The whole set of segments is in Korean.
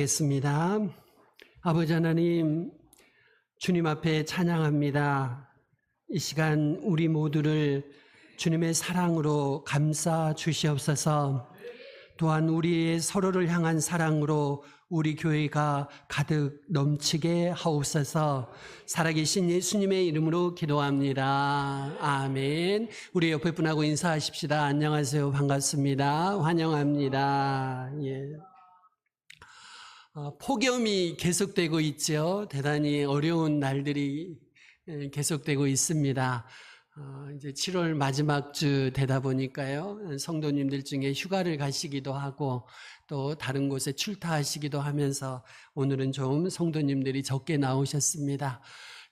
겠습니다. 아버지 하나님, 주님 앞에 찬양합니다. 이 시간 우리 모두를 주님의 사랑으로 감싸 주시옵소서. 또한 우리의 서로를 향한 사랑으로 우리 교회가 가득 넘치게 하옵소서. 살아계신 예수님의 이름으로 기도합니다. 아멘. 우리 옆에 분하고 인사하십시다. 안녕하세요. 반갑습니다. 환영합니다. 예. 폭염이 계속되고 있죠. 대단히 어려운 날들이 계속되고 있습니다. 이제 7월 마지막 주 되다 보니까요. 성도님들 중에 휴가를 가시기도 하고 또 다른 곳에 출타하시기도 하면서 오늘은 좀 성도님들이 적게 나오셨습니다.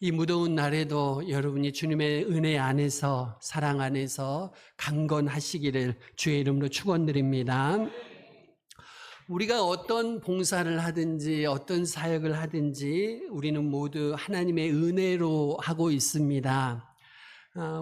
이 무더운 날에도 여러분이 주님의 은혜 안에서 사랑 안에서 강건하시기를 주의 이름으로 축원드립니다. 우리가 어떤 봉사를 하든지 어떤 사역을 하든지 우리는 모두 하나님의 은혜로 하고 있습니다.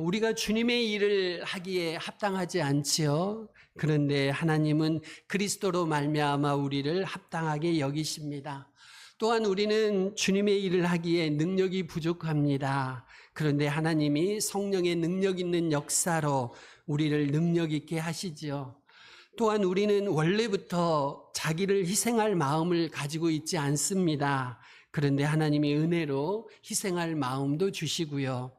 우리가 주님의 일을 하기에 합당하지 않지요. 그런데 하나님은 그리스도로 말미암아 우리를 합당하게 여기십니다. 또한 우리는 주님의 일을 하기에 능력이 부족합니다. 그런데 하나님이 성령의 능력 있는 역사로 우리를 능력 있게 하시지요. 또한 우리는 원래부터 자기를 희생할 마음을 가지고 있지 않습니다. 그런데 하나님이 은혜로 희생할 마음도 주시고요.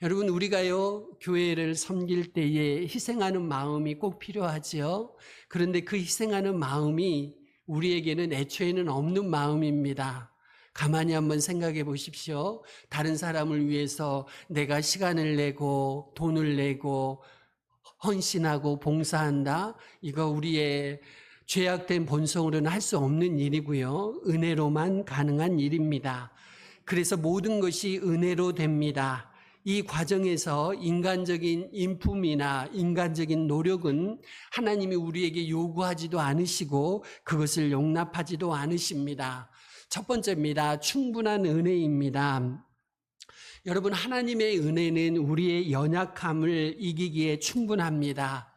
여러분, 우리가요, 교회를 섬길 때에 희생하는 마음이 꼭 필요하지요. 그런데 그 희생하는 마음이 우리에게는 애초에는 없는 마음입니다. 가만히 한번 생각해 보십시오. 다른 사람을 위해서 내가 시간을 내고 돈을 내고 헌신하고 봉사한다. 이거 우리의 죄악된 본성으로는 할 수 없는 일이고요. 은혜로만 가능한 일입니다. 그래서 모든 것이 은혜로 됩니다. 이 과정에서 인간적인 인품이나 인간적인 노력은 하나님이 우리에게 요구하지도 않으시고 그것을 용납하지도 않으십니다. 첫 번째입니다. 충분한 은혜입니다. 여러분, 하나님의 은혜는 우리의 연약함을 이기기에 충분합니다.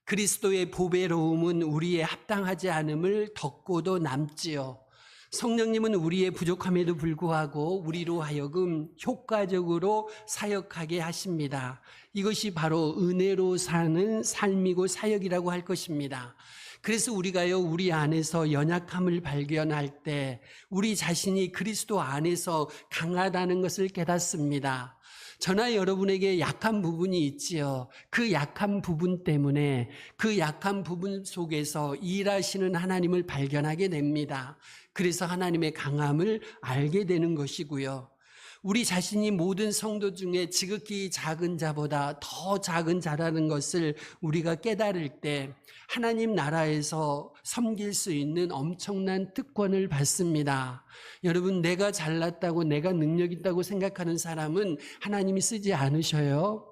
그리스도의 보배로움은 우리의 합당하지 않음을 덮고도 남지요. 성령님은 우리의 부족함에도 불구하고 우리로 하여금 효과적으로 사역하게 하십니다. 이것이 바로 은혜로 사는 삶이고 사역이라고 할 것입니다. 그래서 우리가요, 우리 안에서 연약함을 발견할 때 우리 자신이 그리스도 안에서 강하다는 것을 깨닫습니다. 저나 여러분에게 약한 부분이 있지요. 그 약한 부분 때문에 그 약한 부분 속에서 일하시는 하나님을 발견하게 됩니다. 그래서 하나님의 강함을 알게 되는 것이고요. 우리 자신이 모든 성도 중에 지극히 작은 자보다 더 작은 자라는 것을 우리가 깨달을 때 하나님 나라에서 섬길 수 있는 엄청난 특권을 받습니다. 여러분, 내가 잘났다고 내가 능력 있다고 생각하는 사람은 하나님이 쓰지 않으셔요.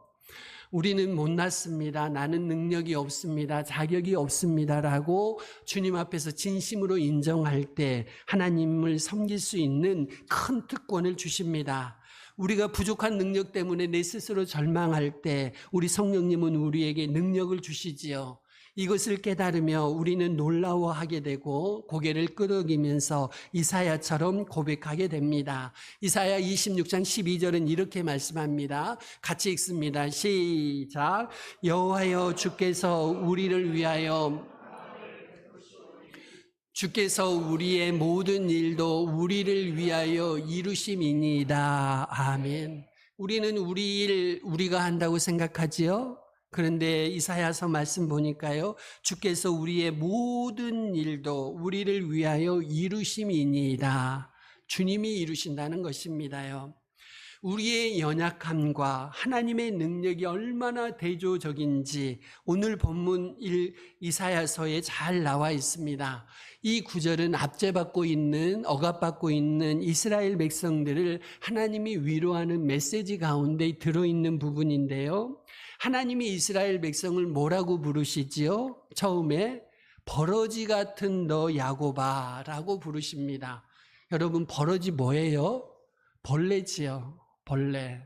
우리는 못났습니다. 나는 능력이 없습니다. 자격이 없습니다라고 주님 앞에서 진심으로 인정할 때 하나님을 섬길 수 있는 큰 특권을 주십니다. 우리가 부족한 능력 때문에 내 스스로 절망할 때 우리 성령님은 우리에게 능력을 주시지요. 이것을 깨달으며 우리는 놀라워하게 되고 고개를 끄덕이면서 이사야처럼 고백하게 됩니다. 이사야 26장 12절은 이렇게 말씀합니다. 같이 읽습니다. 시작. 여호와여, 주께서 우리를 위하여 주께서 우리의 모든 일도 우리를 위하여 이루심이니이다. 아멘. 우리는 우리 일 우리가 한다고 생각하지요? 그런데 이사야서 말씀 보니까요, 주께서 우리의 모든 일도 우리를 위하여 이루심이니이다. 주님이 이루신다는 것입니다요. 우리의 연약함과 하나님의 능력이 얼마나 대조적인지 오늘 본문 이사야서에 잘 나와 있습니다. 이 구절은 압제받고 있는, 억압받고 있는 이스라엘 백성들을 하나님이 위로하는 메시지 가운데 들어있는 부분인데요. 하나님이 이스라엘 백성을 뭐라고 부르시지요? 처음에 버러지 같은 너 야곱아라고 부르십니다. 여러분, 버러지 뭐예요? 벌레지요. 벌레.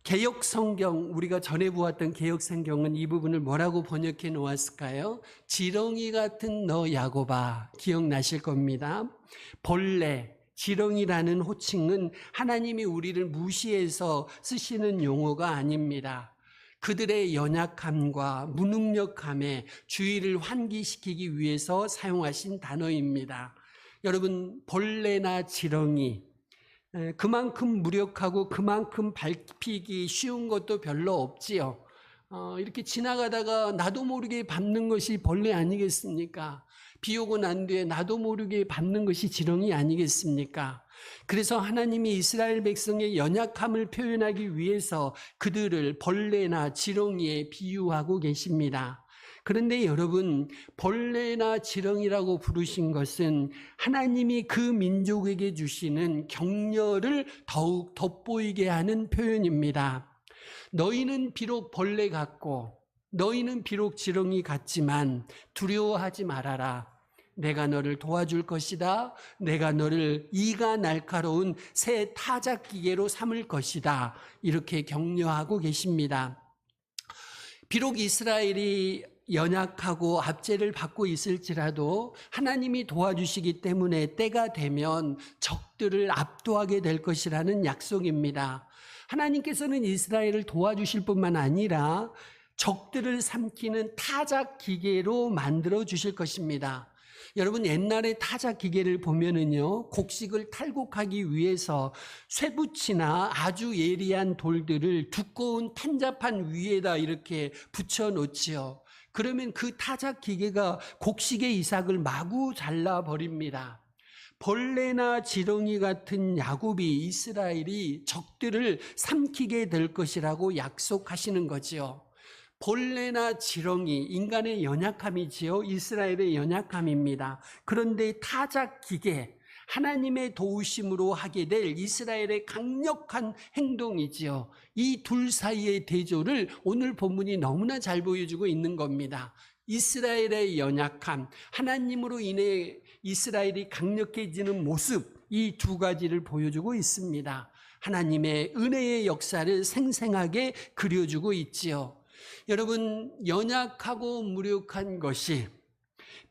개역 성경, 우리가 전에 보았던 개역 성경은 이 부분을 뭐라고 번역해 놓았을까요? 지렁이 같은 너 야곱아. 기억나실 겁니다. 벌레, 지렁이라는 호칭은 하나님이 우리를 무시해서 쓰시는 용어가 아닙니다. 그들의 연약함과 무능력함에 주의를 환기시키기 위해서 사용하신 단어입니다. 여러분, 벌레나 지렁이, 그만큼 무력하고 그만큼 밟히기 쉬운 것도 별로 없지요. 이렇게 지나가다가 나도 모르게 밟는 것이 벌레 아니겠습니까? 비 오고 난 뒤에 나도 모르게 밟는 것이 지렁이 아니겠습니까? 그래서 하나님이 이스라엘 백성의 연약함을 표현하기 위해서 그들을 벌레나 지렁이에 비유하고 계십니다. 그런데 여러분, 벌레나 지렁이라고 부르신 것은 하나님이 그 민족에게 주시는 격려를 더욱 돋보이게 하는 표현입니다. 너희는 비록 벌레 같고 너희는 비록 지렁이 같지만 두려워하지 말아라. 내가 너를 도와줄 것이다. 내가 너를 이가 날카로운 새 타작 기계로 삼을 것이다. 이렇게 격려하고 계십니다. 비록 이스라엘이 연약하고 압제를 받고 있을지라도 하나님이 도와주시기 때문에 때가 되면 적들을 압도하게 될 것이라는 약속입니다. 하나님께서는 이스라엘을 도와주실 뿐만 아니라 적들을 삼키는 타작 기계로 만들어 주실 것입니다. 여러분, 옛날에 타작 기계를 보면은요, 곡식을 탈곡하기 위해서 쇠붙이나 아주 예리한 돌들을 두꺼운 탄자판 위에다 이렇게 붙여 놓지요. 그러면 그 타작 기계가 곡식의 이삭을 마구 잘라버립니다. 벌레나 지렁이 같은 야곱이, 이스라엘이 적들을 삼키게 될 것이라고 약속하시는 거지요. 벌레나 지렁이, 인간의 연약함이지요. 이스라엘의 연약함입니다. 그런데 타작 기계, 하나님의 도우심으로 하게 될 이스라엘의 강력한 행동이지요. 이 둘 사이의 대조를 오늘 본문이 너무나 잘 보여주고 있는 겁니다. 이스라엘의 연약함, 하나님으로 인해 이스라엘이 강력해지는 모습, 이 두 가지를 보여주고 있습니다. 하나님의 은혜의 역사를 생생하게 그려주고 있지요. 여러분, 연약하고 무력한 것이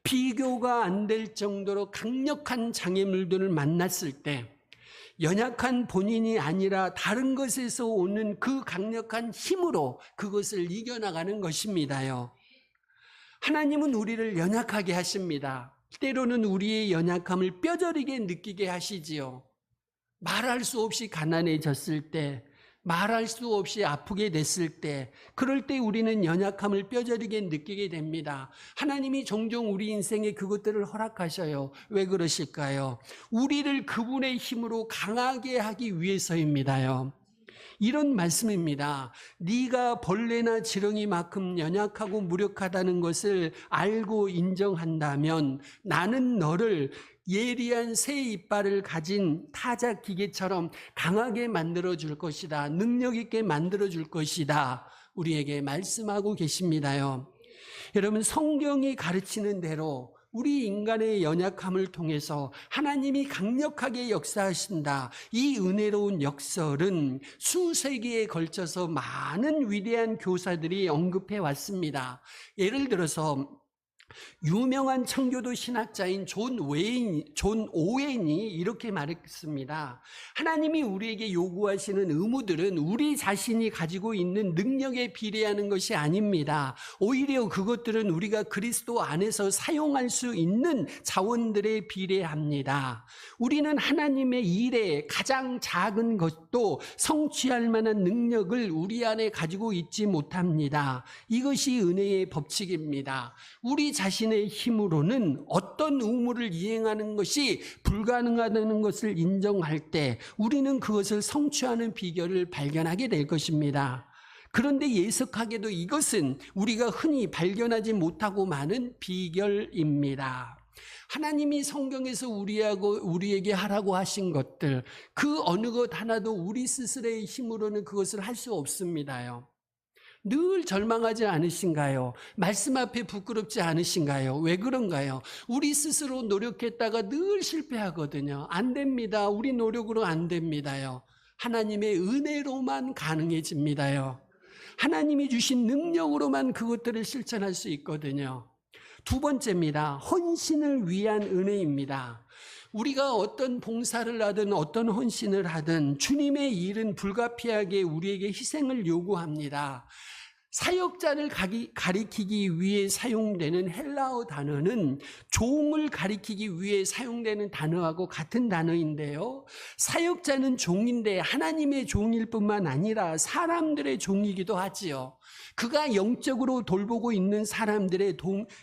비교가 안 될 정도로 강력한 장애물들을 만났을 때 연약한 본인이 아니라 다른 것에서 오는 그 강력한 힘으로 그것을 이겨나가는 것입니다요. 하나님은 우리를 연약하게 하십니다. 때로는 우리의 연약함을 뼈저리게 느끼게 하시지요. 말할 수 없이 가난해졌을 때, 말할 수 없이 아프게 됐을 때, 그럴 때 우리는 연약함을 뼈저리게 느끼게 됩니다. 하나님이 종종 우리 인생에 그것들을 허락하셔요. 왜 그러실까요? 우리를 그분의 힘으로 강하게 하기 위해서입니다요. 이런 말씀입니다. 네가 벌레나 지렁이만큼 연약하고 무력하다는 것을 알고 인정한다면 나는 너를 예리한 새 이빨을 가진 타작 기계처럼 강하게 만들어 줄 것이다. 능력 있게 만들어 줄 것이다. 우리에게 말씀하고 계십니다요. 여러분, 성경이 가르치는 대로 우리 인간의 연약함을 통해서 하나님이 강력하게 역사하신다. 이 은혜로운 역설은 수세기에 걸쳐서 많은 위대한 교사들이 언급해 왔습니다. 예를 들어서 유명한 청교도 신학자인 존 오웬이 이렇게 말했습니다. 하나님이 우리에게 요구하시는 의무들은 우리 자신이 가지고 있는 능력에 비례하는 것이 아닙니다. 오히려 그것들은 우리가 그리스도 안에서 사용할 수 있는 자원들에 비례합니다. 우리는 하나님의 일에 가장 작은 것도 성취할 만한 능력을 우리 안에 가지고 있지 못합니다. 이것이 은혜의 법칙입니다. 우리 자신의 힘으로는 어떤 의무를 이행하는 것이 불가능하다는 것을 인정할 때 우리는 그것을 성취하는 비결을 발견하게 될 것입니다. 그런데 예석하게도 이것은 우리가 흔히 발견하지 못하고 마는 비결입니다. 하나님이 성경에서 우리에게 하라고 하신 것들, 그 어느 것 하나도 우리 스스로의 힘으로는 그것을 할 수 없습니다요. 늘 절망하지 않으신가요? 말씀 앞에 부끄럽지 않으신가요? 왜 그런가요? 우리 스스로 노력했다가 늘 실패하거든요. 안 됩니다. 우리 노력으로 안 됩니다요. 하나님의 은혜로만 가능해집니다요. 하나님이 주신 능력으로만 그것들을 실천할 수 있거든요. 두 번째입니다. 헌신을 위한 은혜입니다. 우리가 어떤 봉사를 하든 어떤 헌신을 하든 주님의 일은 불가피하게 우리에게 희생을 요구합니다. 사역자를 가리키기 위해 사용되는 헬라어 단어는 종을 가리키기 위해 사용되는 단어하고 같은 단어인데요. 사역자는 종인데 하나님의 종일 뿐만 아니라 사람들의 종이기도 하지요. 그가 영적으로 돌보고 있는 사람들의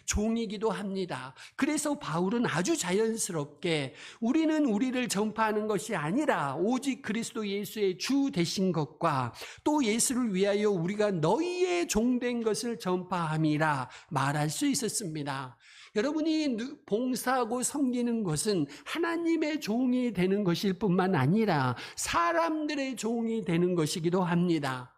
종이기도 합니다. 그래서 바울은 아주 자연스럽게 우리는 우리를 전파하는 것이 아니라 오직 그리스도 예수의 주 되신 것과 또 예수를 위하여 우리가 너희의 종된 것을 전파함이라 말할 수 있었습니다. 여러분이 봉사하고 섬기는 것은 하나님의 종이 되는 것일 뿐만 아니라 사람들의 종이 되는 것이기도 합니다.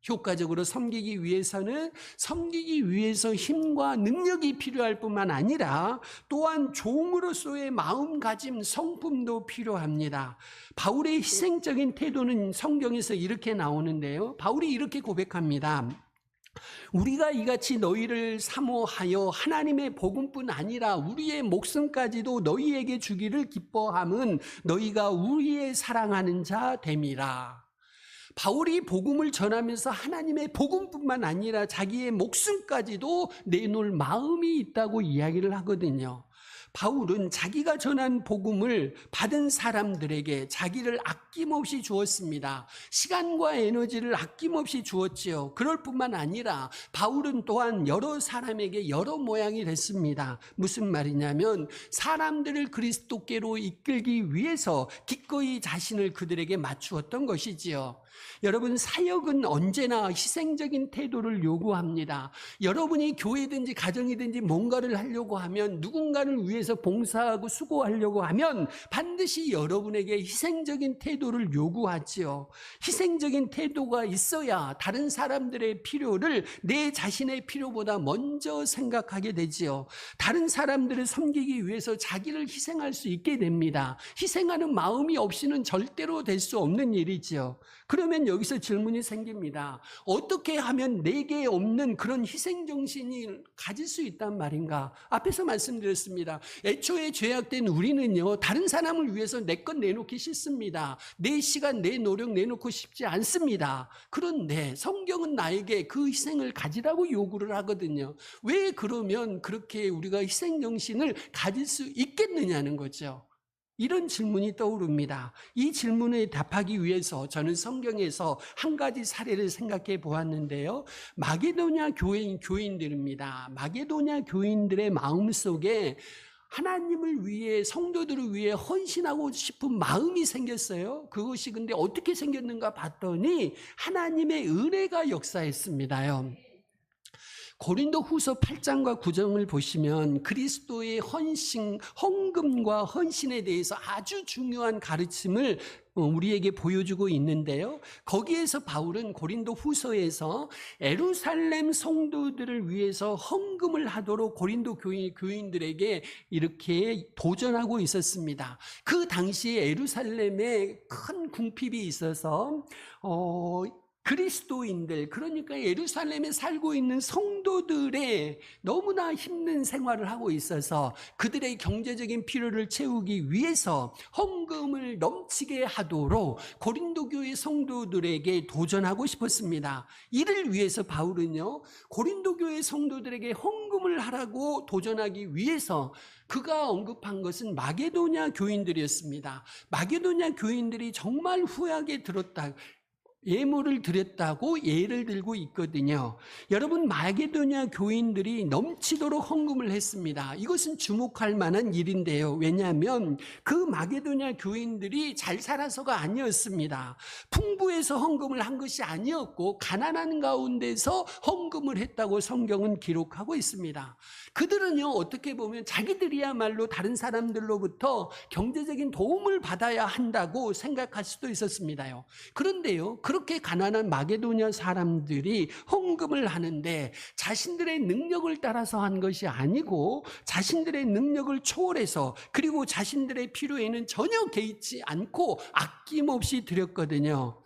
효과적으로 섬기기 위해서는 섬기기 위해서 힘과 능력이 필요할 뿐만 아니라 또한 종으로서의 마음가짐, 성품도 필요합니다. 바울의 희생적인 태도는 성경에서 이렇게 나오는데요. 바울이 이렇게 고백합니다. 우리가 이같이 너희를 사모하여 하나님의 복음뿐 아니라 우리의 목숨까지도 너희에게 주기를 기뻐함은 너희가 우리의 사랑하는 자 됨이라. 바울이 복음을 전하면서 하나님의 복음뿐만 아니라 자기의 목숨까지도 내놓을 마음이 있다고 이야기를 하거든요. 바울은 자기가 전한 복음을 받은 사람들에게 자기를 아낌없이 주었습니다. 시간과 에너지를 아낌없이 주었지요. 그럴 뿐만 아니라 바울은 또한 여러 사람에게 여러 모양이 됐습니다. 무슨 말이냐면 사람들을 그리스도께로 이끌기 위해서 기꺼이 자신을 그들에게 맞추었던 것이지요. 여러분, 사역은 언제나 희생적인 태도를 요구합니다. 여러분이 교회든지 가정이든지 뭔가를 하려고 하면, 누군가를 위해서 봉사하고 수고하려고 하면 반드시 여러분에게 희생적인 태도를 요구하지요. 희생적인 태도가 있어야 다른 사람들의 필요를 내 자신의 필요보다 먼저 생각하게 되지요. 다른 사람들을 섬기기 위해서 자기를 희생할 수 있게 됩니다. 희생하는 마음이 없이는 절대로 될 수 없는 일이지요. 그러면 여기서 질문이 생깁니다. 어떻게 하면 내게 없는 그런 희생정신이 가질 수 있단 말인가? 앞에서 말씀드렸습니다. 애초에 죄악된 우리는요, 다른 사람을 위해서 내 것 내놓기 싫습니다. 내 시간, 내 노력 내놓고 싶지 않습니다. 그런데 성경은 나에게 그 희생을 가지라고 요구를 하거든요. 왜 그러면 그렇게 우리가 희생정신을 가질 수 있겠느냐는 거죠. 이런 질문이 떠오릅니다. 이 질문에 답하기 위해서 저는 성경에서 한 가지 사례를 생각해 보았는데요. 마게도냐 교인들입니다. 마게도냐 교인들의 마음속에 하나님을 위해, 성도들을 위해 헌신하고 싶은 마음이 생겼어요. 그것이 근데 어떻게 생겼는가 봤더니 하나님의 은혜가 역사했습니다요. 고린도 후서 8장과 9장을 보시면 그리스도의 헌금과 헌신에 대해서 아주 중요한 가르침을 우리에게 보여주고 있는데요. 거기에서 바울은 고린도 후서에서 예루살렘 성도들을 위해서 헌금을 하도록 고린도 교인들에게 이렇게 도전하고 있었습니다. 그 당시에 예루살렘에 큰 궁핍이 있어서 그리스도인들, 그러니까 예루살렘에 살고 있는 성도들의 너무나 힘든 생활을 하고 있어서 그들의 경제적인 필요를 채우기 위해서 헌금을 넘치게 하도록 고린도 교회 성도들에게 도전하고 싶었습니다. 이를 위해서 바울은요, 고린도 교회 성도들에게 헌금을 하라고 도전하기 위해서 그가 언급한 것은 마게도냐 교인들이었습니다. 마게도냐 교인들이 정말 후하게 들었다, 예물을 드렸다고 예를 들고 있거든요. 여러분, 마게도냐 교인들이 넘치도록 헌금을 했습니다. 이것은 주목할 만한 일인데요. 왜냐하면 그 마게도냐 교인들이 잘 살아서가 아니었습니다. 풍부해서 헌금을 한 것이 아니었고 가난한 가운데서 헌금을 했다고 성경은 기록하고 있습니다. 그들은요, 어떻게 보면 자기들이야말로 다른 사람들로부터 경제적인 도움을 받아야 한다고 생각할 수도 있었습니다요. 그런데요, 그런 그렇게 가난한 마게도냐 사람들이 헌금을 하는데 자신들의 능력을 따라서 한 것이 아니고 자신들의 능력을 초월해서 그리고 자신들의 필요에는 전혀 개의치 않고 아낌없이 드렸거든요.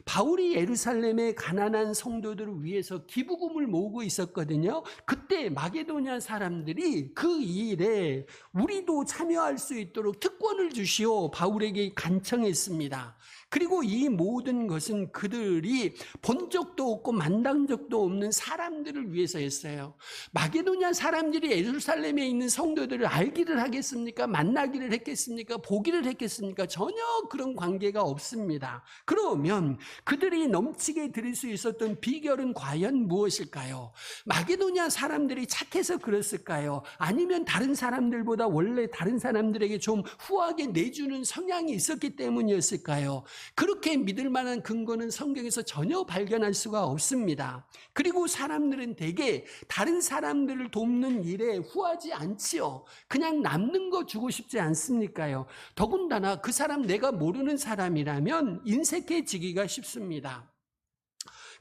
바울이 예루살렘의 가난한 성도들을 위해서 기부금을 모으고 있었거든요. 그때 마게도냐 사람들이 그 일에 우리도 참여할 수 있도록 특권을 주시오 바울에게 간청했습니다. 그리고 이 모든 것은 그들이 본 적도 없고 만난 적도 없는 사람들을 위해서 했어요. 마게도냐 사람들이 예루살렘에 있는 성도들을 알기를 하겠습니까? 만나기를 했겠습니까? 보기를 했겠습니까? 전혀 그런 관계가 없습니다. 그러면 그들이 넘치게 드릴 수 있었던 비결은 과연 무엇일까요? 마게도냐 사람들이 착해서 그랬을까요? 아니면 다른 사람들보다 원래 다른 사람들에게 좀 후하게 내주는 성향이 있었기 때문이었을까요? 그렇게 믿을 만한 근거는 성경에서 전혀 발견할 수가 없습니다. 그리고 사람들은 대개 다른 사람들을 돕는 일에 후하지 않지요. 그냥 남는 거 주고 싶지 않습니까요? 더군다나 그 사람 내가 모르는 사람이라면 인색해지기가 쉽습니다.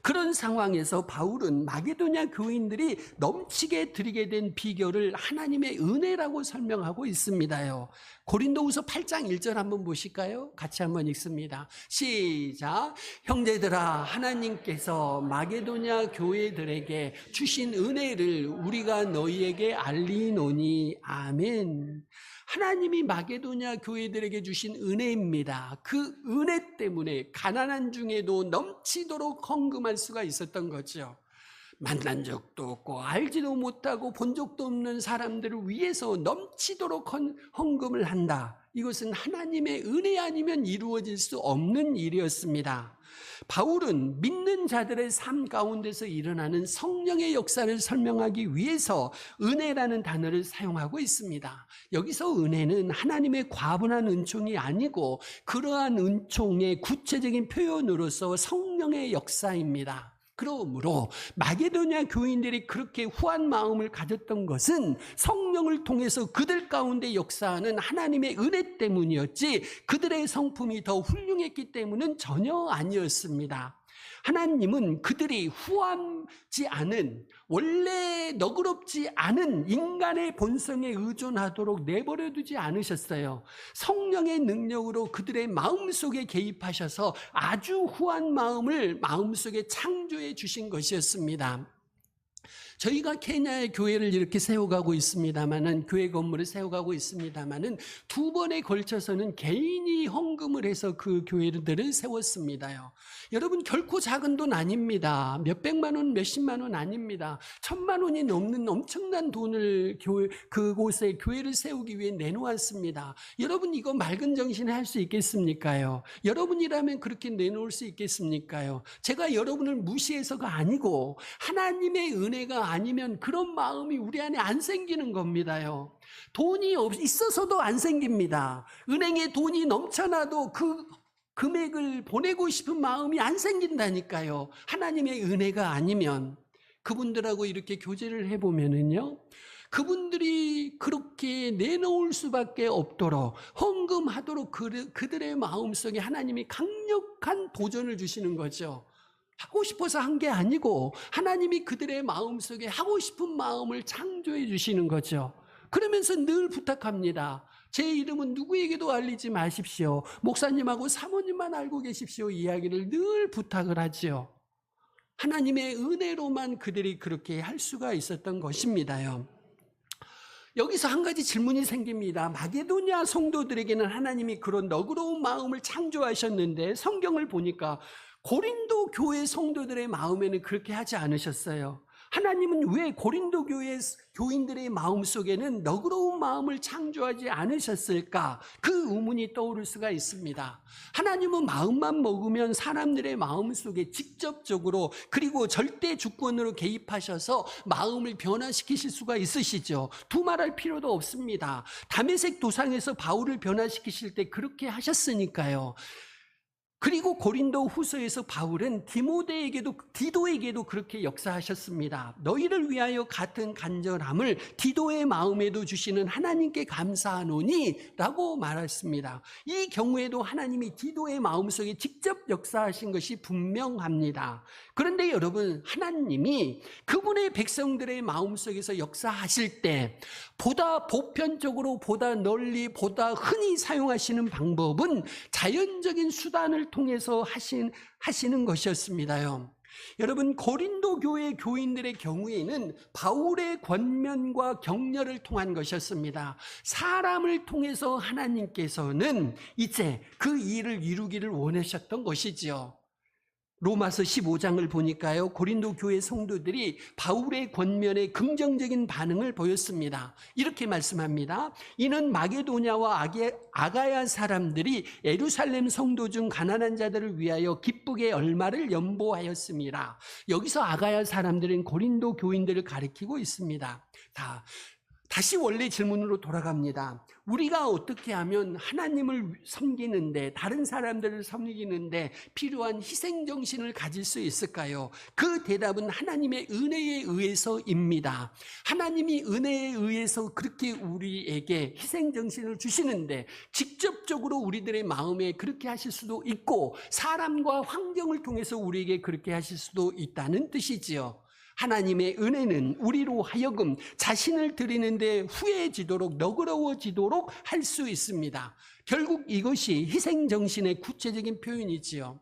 그런 상황에서 바울은 마게도냐 교인들이 넘치게 드리게 된 비결을 하나님의 은혜라고 설명하고 있습니다요. 고린도후서 8장 1절 한번 보실까요? 같이 한번 읽습니다. 시작. 형제들아, 하나님께서 마게도냐 교회들에게 주신 은혜를 우리가 너희에게 알리노니. 아멘. 하나님이 마게도냐 교회들에게 주신 은혜입니다. 그 은혜 때문에 가난한 중에도 넘치도록 헌금할 수가 있었던 거죠. 만난 적도 없고 알지도 못하고 본 적도 없는 사람들을 위해서 넘치도록 헌금을 한다. 이것은 하나님의 은혜 아니면 이루어질 수 없는 일이었습니다. 바울은 믿는 자들의 삶 가운데서 일어나는 성령의 역사를 설명하기 위해서 은혜라는 단어를 사용하고 있습니다. 여기서 은혜는 하나님의 과분한 은총이 아니고 그러한 은총의 구체적인 표현으로서 성령의 역사입니다. 그러므로 마게도냐 교인들이 그렇게 후한 마음을 가졌던 것은 성령을 통해서 그들 가운데 역사하는 하나님의 은혜 때문이었지 그들의 성품이 더 훌륭했기 때문은 전혀 아니었습니다. 하나님은 그들이 후함지 않은 원래 너그럽지 않은 인간의 본성에 의존하도록 내버려두지 않으셨어요. 성령의 능력으로 그들의 마음속에 개입하셔서 아주 후한 마음을 마음속에 창조해 주신 것이었습니다. 저희가 케냐의 교회를 이렇게 세워가고 있습니다만은, 교회 건물을 세워가고 있습니다만은, 2번에 걸쳐서는 개인이 헌금을 해서 그 교회들을 세웠습니다요. 여러분, 결코 작은 돈 아닙니다. 몇백만 원, 몇십만 원 아닙니다. 1,000만 원이 넘는 엄청난 돈을 그곳에 교회를 세우기 위해 내놓았습니다. 여러분, 이거 맑은 정신에 할 수 있겠습니까요? 여러분이라면 그렇게 내놓을 수 있겠습니까요? 제가 여러분을 무시해서가 아니고 하나님의 은혜가 아니면 그런 마음이 우리 안에 안 생기는 겁니다요. 돈이 있어서도 안 생깁니다. 은행에 돈이 넘쳐나도 그 금액을 보내고 싶은 마음이 안 생긴다니까요. 하나님의 은혜가 아니면. 그분들하고 이렇게 교제를 해보면은요, 그분들이 그렇게 내놓을 수밖에 없도록 헌금하도록 그들의 마음속에 하나님이 강력한 도전을 주시는 거죠. 하고 싶어서 한 게 아니고 하나님이 그들의 마음속에 하고 싶은 마음을 창조해 주시는 거죠. 그러면서 늘 부탁합니다. 제 이름은 누구에게도 알리지 마십시오. 목사님하고 사모님만 알고 계십시오. 이야기를 늘 부탁을 하지요. 하나님의 은혜로만 그들이 그렇게 할 수가 있었던 것입니다요. 여기서 한 가지 질문이 생깁니다. 마게도냐 성도들에게는 하나님이 그런 너그러운 마음을 창조하셨는데 성경을 보니까 고린도 교회 성도들의 마음에는 그렇게 하지 않으셨어요. 하나님은 왜 고린도 교회 교인들의 마음속에는 너그러운 마음을 창조하지 않으셨을까? 그 의문이 떠오를 수가 있습니다. 하나님은 마음만 먹으면 사람들의 마음속에 직접적으로 그리고 절대 주권으로 개입하셔서 마음을 변화시키실 수가 있으시죠. 두말할 필요도 없습니다. 다메섹 도상에서 바울을 변화시키실 때 그렇게 하셨으니까요. 그리고 고린도 후서에서 바울은 디도에게도 그렇게 역사하셨습니다. 너희를 위하여 같은 간절함을 디도의 마음에도 주시는 하나님께 감사하노니 라고 말했습니다. 이 경우에도 하나님이 디도의 마음속에 직접 역사하신 것이 분명합니다. 그런데 여러분, 하나님이 그분의 백성들의 마음속에서 역사하실 때 보다 보편적으로, 보다 널리, 보다 흔히 사용하시는 방법은 자연적인 수단을 통해서 하시는 것이었습니다요. 여러분, 고린도 교회 교인들의 경우에는 바울의 권면과 격려를 통한 것이었습니다. 사람을 통해서 하나님께서는 이제 그 일을 이루기를 원하셨던 것이지요. 로마서 15장을 보니까요, 고린도 교회 성도들이 바울의 권면에 긍정적인 반응을 보였습니다. 이렇게 말씀합니다. 이는 마게도냐와 아가야 사람들이 예루살렘 성도 중 가난한 자들을 위하여 기쁘게 얼마를 연보하였습니다. 여기서 아가야 사람들은 고린도 교인들을 가리키고 있습니다. 다시 원래 질문으로 돌아갑니다. 우리가 어떻게 하면 하나님을 섬기는데, 다른 사람들을 섬기는데 필요한 희생정신을 가질 수 있을까요? 그 대답은 하나님의 은혜에 의해서입니다. 하나님이 은혜에 의해서 그렇게 우리에게 희생정신을 주시는데 직접적으로 우리들의 마음에 그렇게 하실 수도 있고, 사람과 환경을 통해서 우리에게 그렇게 하실 수도 있다는 뜻이지요. 하나님의 은혜는 우리로 하여금 자신을 드리는데 후회지도록, 너그러워지도록 할 수 있습니다. 결국 이것이 희생정신의 구체적인 표현이지요.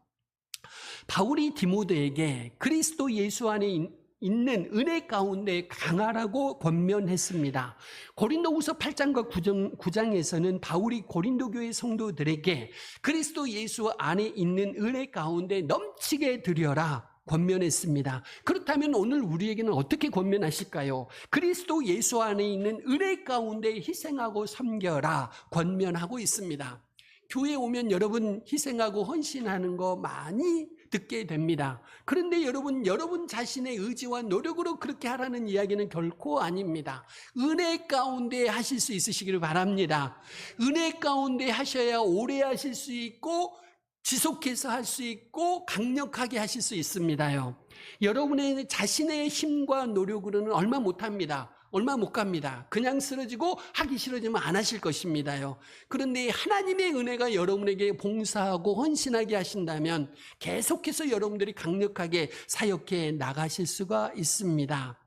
바울이 디모데에게 그리스도 예수 안에 있는 은혜 가운데 강하라고 권면했습니다. 고린도후서 8장과 9장에서는 바울이 고린도 교회 성도들에게 그리스도 예수 안에 있는 은혜 가운데 넘치게 드려라 권면했습니다. 그렇다면 오늘 우리에게는 어떻게 권면하실까요? 그리스도 예수 안에 있는 은혜 가운데 희생하고 섬겨라 권면하고 있습니다. 교회에 오면 여러분 희생하고 헌신하는 거 많이 듣게 됩니다. 그런데 여러분 자신의 의지와 노력으로 그렇게 하라는 이야기는 결코 아닙니다. 은혜 가운데 하실 수 있으시기를 바랍니다. 은혜 가운데 하셔야 오래 하실 수 있고 지속해서 할 수 있고 강력하게 하실 수 있습니다요. 여러분의 자신의 힘과 노력으로는 얼마 못합니다. 얼마 못 갑니다. 그냥 쓰러지고 하기 싫어지면 안 하실 것입니다요. 그런데 하나님의 은혜가 여러분에게 봉사하고 헌신하게 하신다면 계속해서 여러분들이 강력하게 사역해 나가실 수가 있습니다.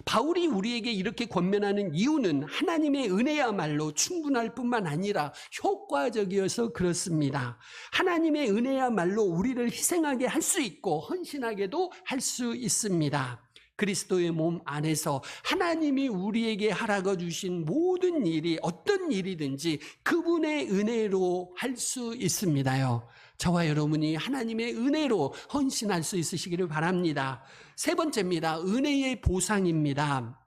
바울이 우리에게 이렇게 권면하는 이유는 하나님의 은혜야말로 충분할 뿐만 아니라 효과적이어서 그렇습니다. 하나님의 은혜야말로 우리를 희생하게 할 수 있고 헌신하게도 할 수 있습니다. 그리스도의 몸 안에서 하나님이 우리에게 허락해 주신 모든 일이 어떤 일이든지 그분의 은혜로 할 수 있습니다요. 저와 여러분이 하나님의 은혜로 헌신할 수 있으시기를 바랍니다. 세 번째입니다. 은혜의 보상입니다.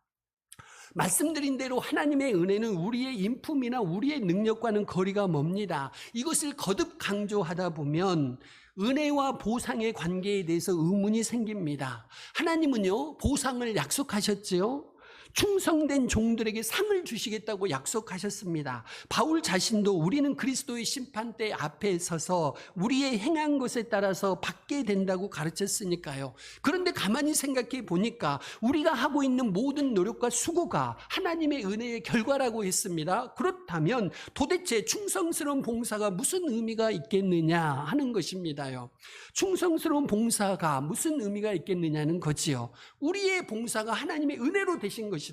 말씀드린 대로 하나님의 은혜는 우리의 인품이나 우리의 능력과는 거리가 멉니다. 이것을 거듭 강조하다 보면 은혜와 보상의 관계에 대해서 의문이 생깁니다. 하나님은요, 보상을 약속하셨지요. 충성된 종들에게 상을 주시겠다고 약속하셨습니다. 바울 자신도 우리는 그리스도의 심판대 앞에 서서 우리의 행한 것에 따라서 받게 된다고 가르쳤으니까요. 그런데 가만히 생각해 보니까 우리가 하고 있는 모든 노력과 수고가 하나님의 은혜의 결과라고 했습니다. 그렇다면 도대체 충성스러운 봉사가 무슨 의미가 있겠느냐 하는 것입니다요. 충성스러운 봉사가 무슨 의미가 있겠느냐는 거지요. 우리의 봉사가 하나님의 은혜로 되신 것이라면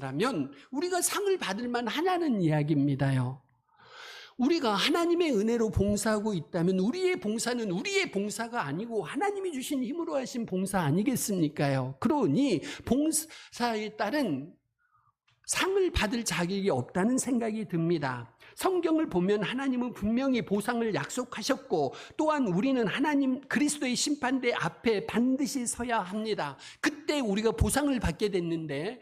우리가 상을 받을 만하냐는 이야기입니다요. 우리가 하나님의 은혜로 봉사하고 있다면 우리의 봉사는 우리의 봉사가 아니고 하나님이 주신 힘으로 하신 봉사 아니겠습니까요? 그러니 봉사에 따른 상을 받을 자격이 없다는 생각이 듭니다. 성경을 보면 하나님은 분명히 보상을 약속하셨고 또한 우리는 하나님 그리스도의 심판대 앞에 반드시 서야 합니다. 그때 우리가 보상을 받게 되는데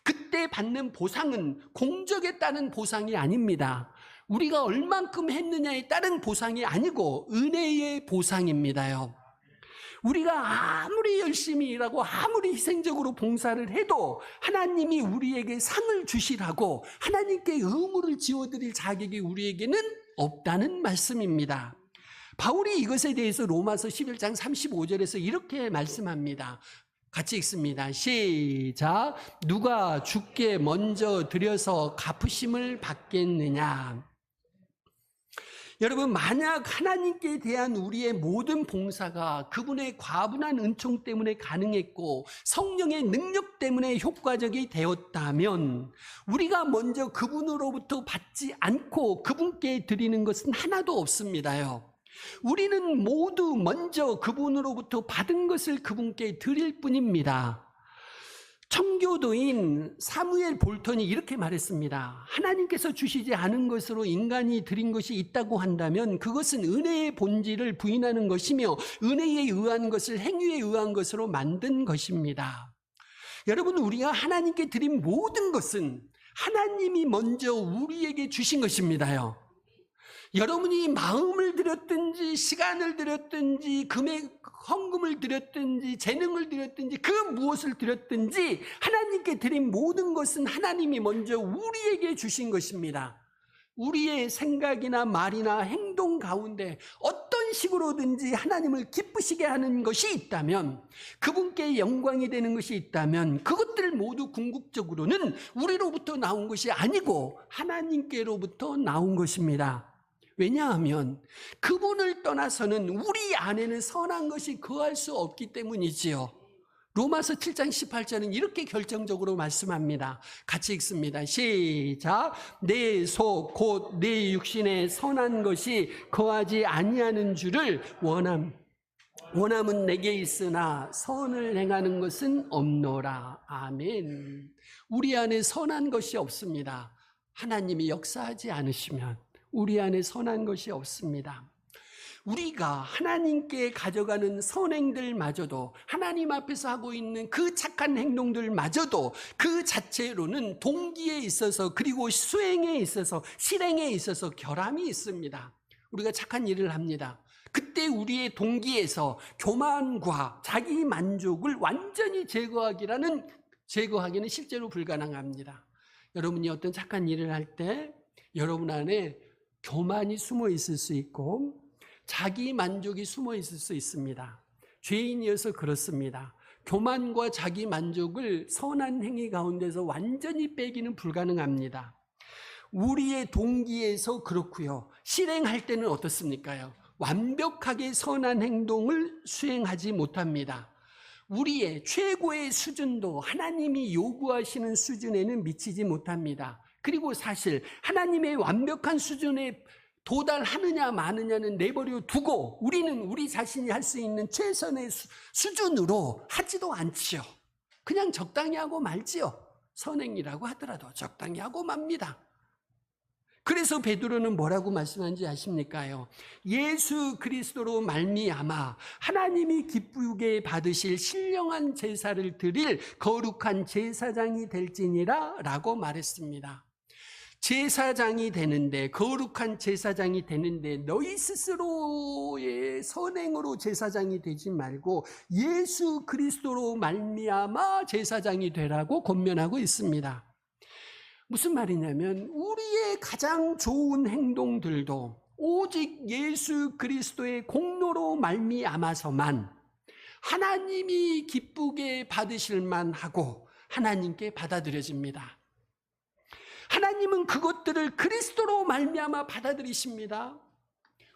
그때 받는 보상은 공적에 따른 보상이 아닙니다. 우리가 얼만큼 했느냐에 따른 보상이 아니고 은혜의 보상입니다요. 우리가 아무리 열심히 일하고 아무리 희생적으로 봉사를 해도 하나님이 우리에게 상을 주시라고 하나님께 의무를 지어드릴 자격이 우리에게는 없다는 말씀입니다. 바울이 이것에 대해서 로마서 11장 35절에서 이렇게 말씀합니다. 같이 읽습니다. 시작. 누가 주께 먼저 드려서 갚으심을 받겠느냐. 여러분, 만약 하나님께 대한 우리의 모든 봉사가 그분의 과분한 은총 때문에 가능했고 성령의 능력 때문에 효과적이 되었다면 우리가 먼저 그분으로부터 받지 않고 그분께 드리는 것은 하나도 없습니다요. 우리는 모두 먼저 그분으로부터 받은 것을 그분께 드릴 뿐입니다. 청교도인 사무엘 볼턴이 이렇게 말했습니다. 하나님께서 주시지 않은 것으로 인간이 드린 것이 있다고 한다면 그것은 은혜의 본질을 부인하는 것이며 은혜에 의한 것을 행위에 의한 것으로 만든 것입니다. 여러분, 우리가 하나님께 드린 모든 것은 하나님이 먼저 우리에게 주신 것입니다요. 여러분이 마음을 드렸든지 시간을 드렸든지 금액 헌금을 드렸든지 재능을 드렸든지 그 무엇을 드렸든지 하나님께 드린 모든 것은 하나님이 먼저 우리에게 주신 것입니다. 우리의 생각이나 말이나 행동 가운데 어떤 식으로든지 하나님을 기쁘시게 하는 것이 있다면, 그분께 영광이 되는 것이 있다면 그것들 모두 궁극적으로는 우리로부터 나온 것이 아니고 하나님께로부터 나온 것입니다. 왜냐하면 그분을 떠나서는 우리 안에는 선한 것이 거할 수 없기 때문이지요. 로마서 7장 18절은 이렇게 결정적으로 말씀합니다. 같이 읽습니다. 시작. 내 속 곧 내 육신에 선한 것이 거하지 아니하는 줄을 원함은 내게 있으나 선을 행하는 것은 없노라. 아멘. 우리 안에 선한 것이 없습니다. 하나님이 역사하지 않으시면 우리 안에 선한 것이 없습니다. 우리가 하나님께 가져가는 선행들마저도, 하나님 앞에서 하고 있는 그 착한 행동들마저도 그 자체로는 동기에 있어서, 그리고 수행에 있어서, 실행에 있어서 결함이 있습니다. 우리가 착한 일을 합니다. 그때 우리의 동기에서 교만과 자기 만족을 완전히 제거하기는 실제로 불가능합니다. 여러분이 어떤 착한 일을 할 때 여러분 안에 교만이 숨어 있을 수 있고 자기 만족이 숨어 있을 수 있습니다. 죄인이어서 그렇습니다. 교만과 자기 만족을 선한 행위 가운데서 완전히 빼기는 불가능합니다. 우리의 동기에서 그렇고요. 실행할 때는 어떻습니까? 완벽하게 선한 행동을 수행하지 못합니다. 우리의 최고의 수준도 하나님이 요구하시는 수준에는 미치지 못합니다. 그리고 사실 하나님의 완벽한 수준에 도달하느냐 마느냐는 내버려 두고 우리는 우리 자신이 할 수 있는 최선의 수준으로 하지도 않지요. 그냥 적당히 하고 말지요. 선행이라고 하더라도 적당히 하고 맙니다. 그래서 베드로는 뭐라고 말씀하는지 아십니까요? 예수 그리스도로 말미암아 하나님이 기쁘게 받으실 신령한 제사를 드릴 거룩한 제사장이 될지니라 라고 말했습니다. 제사장이 되는데, 거룩한 제사장이 되는데 너희 스스로의 선행으로 제사장이 되지 말고 예수 그리스도로 말미암아 제사장이 되라고 권면하고 있습니다. 무슨 말이냐면 우리의 가장 좋은 행동들도 오직 예수 그리스도의 공로로 말미암아서만 하나님이 기쁘게 받으실 만하고 하나님께 받아들여집니다. 하나님은 그것들을 그리스도로 말미암아 받아들이십니다.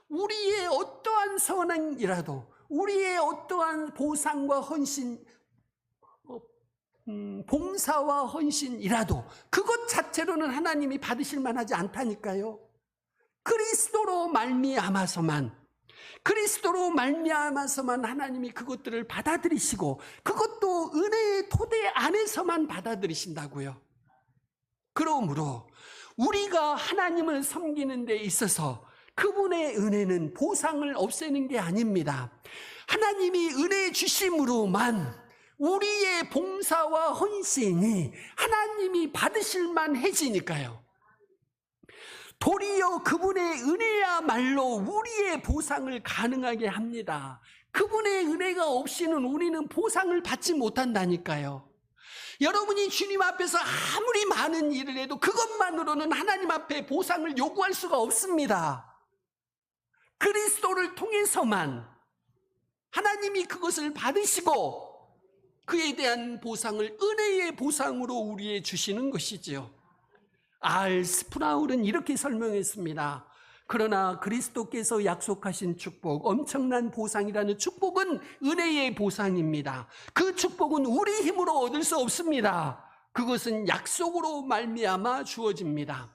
우리의 어떠한 선행이라도, 우리의 어떠한 보상과 헌신, 봉사와 헌신이라도 그것 자체로는 하나님이 받으실 만하지 않다니까요. 그리스도로 말미암아서만 하나님이 그것들을 받아들이시고, 그것도 은혜의 토대 안에서만 받아들이신다고요. 그러므로 우리가 하나님을 섬기는 데 있어서 그분의 은혜는 보상을 없애는 게 아닙니다. 하나님이 은혜 주심으로만 우리의 봉사와 헌신이 하나님이 받으실 만해지니까요. 도리어 그분의 은혜야말로 우리의 보상을 가능하게 합니다. 그분의 은혜가 없이는 우리는 보상을 받지 못한다니까요. 여러분이 주님 앞에서 아무리 많은 일을 해도 그것만으로는 하나님 앞에 보상을 요구할 수가 없습니다. 그리스도를 통해서만 하나님이 그것을 받으시고 그에 대한 보상을 은혜의 보상으로 우리에 주시는 것이지요. R. 스프라울은 이렇게 설명했습니다. 그러나 그리스도께서 약속하신 축복, 엄청난 보상이라는 축복은 은혜의 보상입니다. 그 축복은 우리 힘으로 얻을 수 없습니다. 그것은 약속으로 말미암아 주어집니다.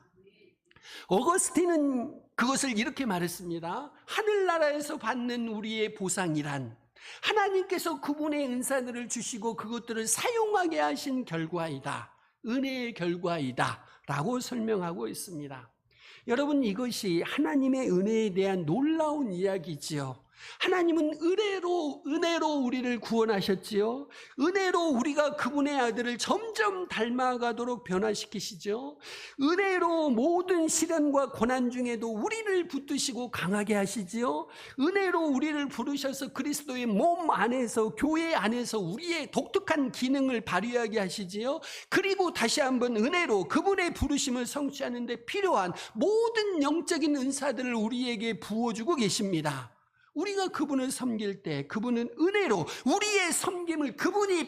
어거스틴은 그것을 이렇게 말했습니다. 하늘나라에서 받는 우리의 보상이란 하나님께서 그분의 은사들을 주시고 그것들을 사용하게 하신 결과이다. 은혜의 결과이다 라고 설명하고 있습니다. 여러분, 이것이 하나님의 은혜에 대한 놀라운 이야기지요. 하나님은 은혜로 우리를 구원하셨지요. 은혜로 우리가 그분의 아들을 점점 닮아가도록 변화시키시죠. 은혜로 모든 시련과 고난 중에도 우리를 붙드시고 강하게 하시지요. 은혜로 우리를 부르셔서 그리스도의 몸 안에서, 교회 안에서 우리의 독특한 기능을 발휘하게 하시지요. 그리고 다시 한번 은혜로 그분의 부르심을 성취하는 데 필요한 모든 영적인 은사들을 우리에게 부어주고 계십니다. 우리가 그분을 섬길 때 그분은 은혜로 우리의 섬김을 그분이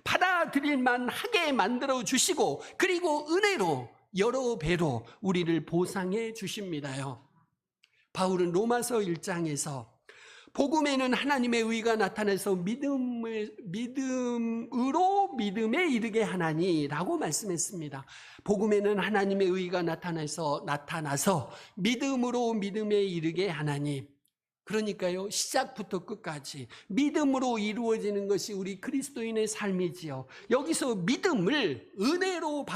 받아들일 만하게 만들어 주시고, 그리고 은혜로 여러 배로 우리를 보상해 주십니다요. 바울은 로마서 1장에서 복음에는 하나님의 의가 나타나서 믿음으로 믿음에 이르게 하나니라고 말씀했습니다. 복음에는 하나님의 의가 나타나서 믿음으로 믿음에 이르게 하나니. 그러니까요, 시작부터 끝까지 믿음으로 이루어지는 것이 우리 그리스도인의 삶이지요. 여기서 믿음을 은혜로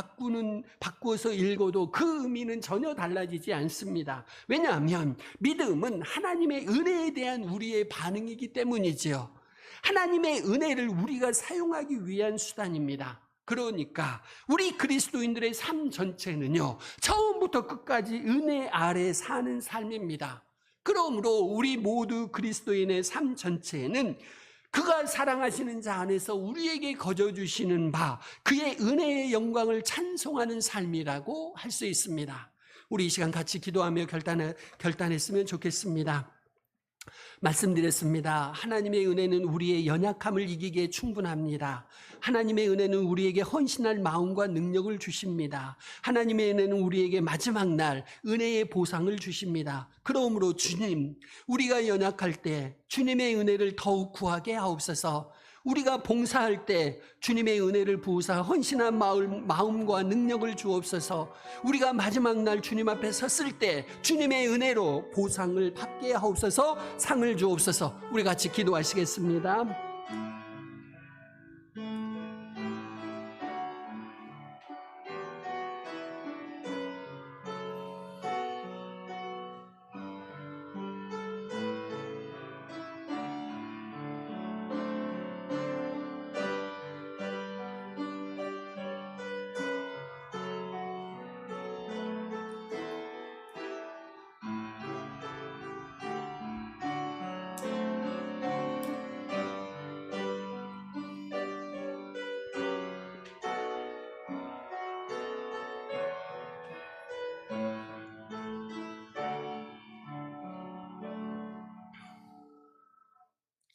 바꾸어서 읽어도 그 의미는 전혀 달라지지 않습니다. 왜냐하면 믿음은 하나님의 은혜에 대한 우리의 반응이기 때문이지요. 하나님의 은혜를 우리가 사용하기 위한 수단입니다. 그러니까 우리 그리스도인들의 삶 전체는요, 처음부터 끝까지 은혜 아래 사는 삶입니다. 그러므로 우리 모두 그리스도인의 삶 전체에는 그가 사랑하시는 자 안에서 우리에게 거저주시는 바, 그의 은혜의 영광을 찬송하는 삶이라고 할 수 있습니다. 우리 이 시간 같이 기도하며 결단했으면 좋겠습니다. 말씀드렸습니다. 하나님의 은혜는 우리의 연약함을 이기기에 충분합니다. 하나님의 은혜는 우리에게 헌신할 마음과 능력을 주십니다. 하나님의 은혜는 우리에게 마지막 날 은혜의 보상을 주십니다. 그러므로 주님, 우리가 연약할 때 주님의 은혜를 더욱 구하게 하옵소서. 우리가 봉사할 때 주님의 은혜를 부으사 헌신한 마음과 능력을 주옵소서. 우리가 마지막 날 주님 앞에 섰을 때 주님의 은혜로 보상을 받게 하옵소서. 상을 주옵소서. 우리 같이 기도하시겠습니다.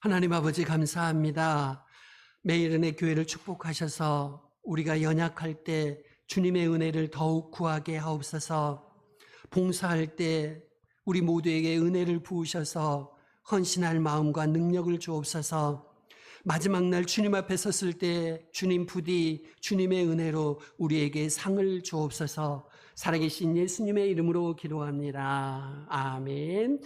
하나님 아버지, 감사합니다. 매일 은혜 교회를 축복하셔서 우리가 연약할 때 주님의 은혜를 더욱 구하게 하옵소서. 봉사할 때 우리 모두에게 은혜를 부으셔서 헌신할 마음과 능력을 주옵소서. 마지막 날 주님 앞에 섰을 때 주님 부디 주님의 은혜로 우리에게 상을 주옵소서. 살아계신 예수님의 이름으로 기도합니다. 아멘.